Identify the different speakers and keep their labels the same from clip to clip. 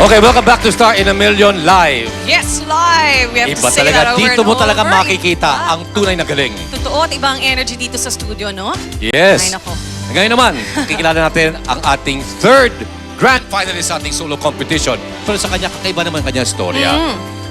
Speaker 1: Okay, welcome back to Star in a Million Live.
Speaker 2: Yes, live! We have
Speaker 1: Iba
Speaker 2: to say
Speaker 1: talaga,
Speaker 2: that over
Speaker 1: dito
Speaker 2: and
Speaker 1: mo talaga
Speaker 2: over.
Speaker 1: makikita ang tunay na galing.
Speaker 2: Totoo at ibang energy dito sa studio, no?
Speaker 1: Yes.
Speaker 2: Ay, nako.
Speaker 1: Ngayon naman, kikilala natin ang ating third grand finalist sa ating solo competition. Pero sa kanya, kakaiba naman kanyang storya.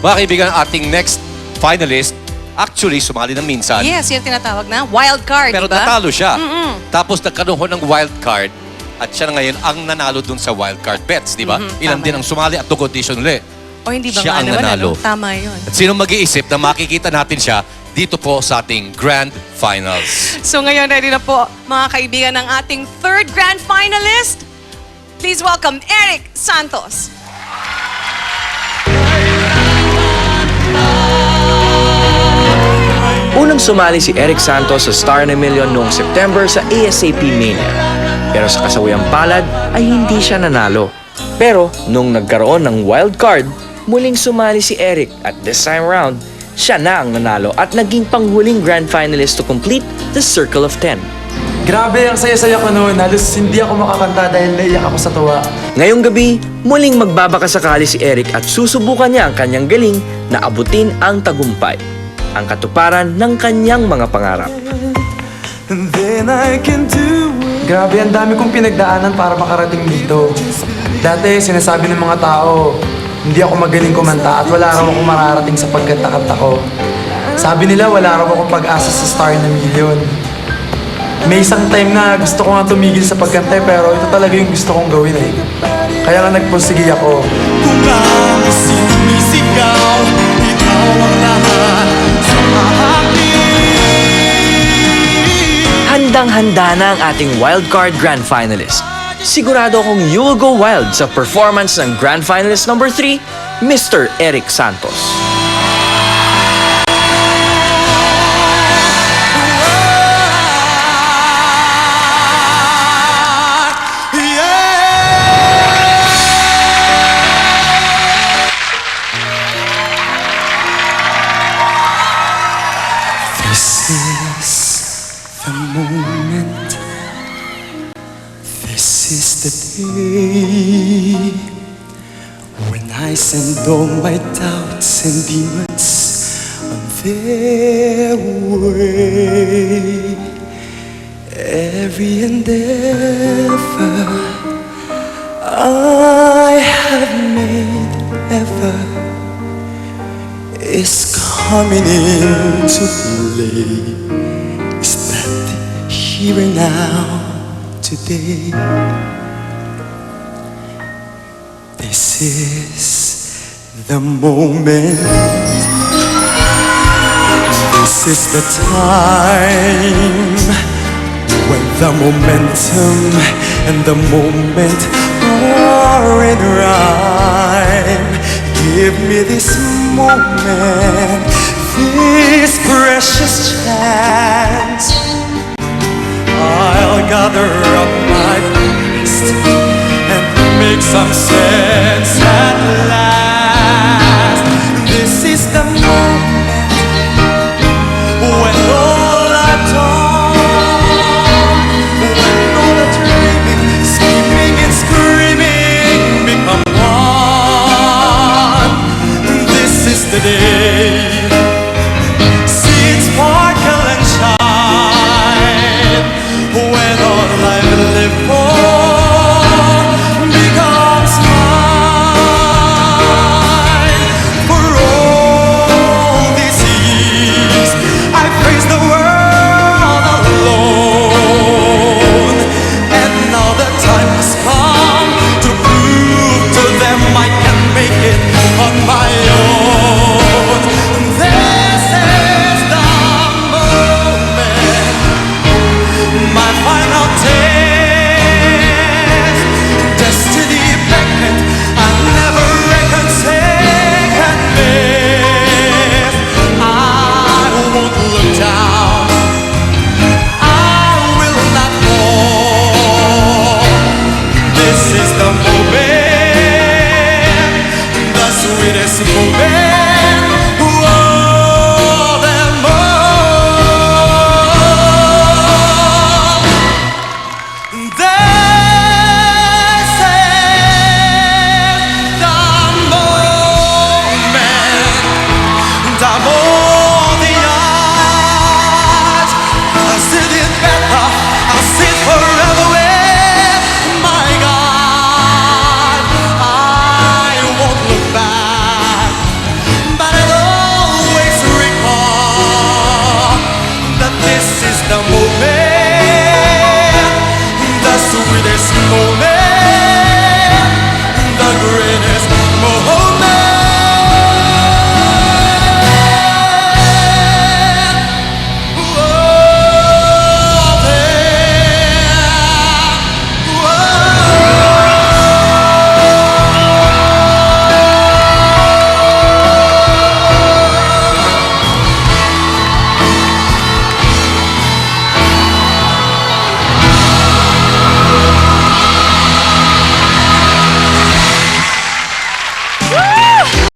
Speaker 1: Mga kaibigan, ang ating next finalist, actually, sumali ng minsan.
Speaker 2: Yes, yung tinatawag na wild card,
Speaker 1: Pero
Speaker 2: diba?
Speaker 1: natalo siya. Tapos nagkaroon ng wild card. At siya na ngayon ang nanalo dun sa wild card bets, di ba? Ilan
Speaker 2: tama.
Speaker 1: din ang sumali at nag-audition ulit.
Speaker 2: O hindi ba
Speaker 1: Siya
Speaker 2: nga
Speaker 1: ang
Speaker 2: naman,
Speaker 1: nanalo.
Speaker 2: ano? Tama yun.
Speaker 1: At sino mag-iisip na makikita natin siya dito po sa ating grand finals?
Speaker 2: So ngayon, ready na po, mga kaibigan, ng ating third grand finalist. Please welcome Eric Santos.
Speaker 3: Unang sumali si Eric Santos sa Star in a Million noong September sa ASAP Mania. Pero sa kasawayang palad ay hindi siya nanalo. Pero nung nagkaroon ng wild card, muling sumali si Eric at this time round, siya na ang nanalo at naging panghuling grand finalist to complete the Circle of 10.
Speaker 4: Grabe, ang saya-saya ko noon. Halos hindi ako makakanta dahil naiyak ako sa tuwa.
Speaker 3: Ngayong gabi, muling magbabakasakali si Eric at susubukan niya ang kanyang galing na abutin ang tagumpay, ang katuparan ng kanyang mga pangarap.
Speaker 4: And then I can do it. Grabe, ang dami kong pinagdaanan para makarating dito. Dati, sinasabi ng mga tao, hindi ako magaling kumanta at wala raw akong mararating sa pagkanta-kanta ko. Sabi nila, wala raw akong pag-asa sa Star in a Million. May isang time na gusto ko nga tumigil sa pagkanta pero ito talaga yung gusto kong gawin eh. Kaya nga nagpursige ako.
Speaker 5: Kung ang sinisigaw, ikaw ang lahat sa akin.
Speaker 3: Handang-handa na ang ating wildcard grand finalist. Sigurado akong you will go wild sa performance ng grand finalist number 3, Mr. Eric Santos.
Speaker 5: This is the moment. This is the day when I send all my doubts and demons on their way. Every endeavor I have made ever is coming into play. Is that here and now today? This is the moment. This is the time when the momentum and the moment are in rhyme. Give me this moment, this precious chance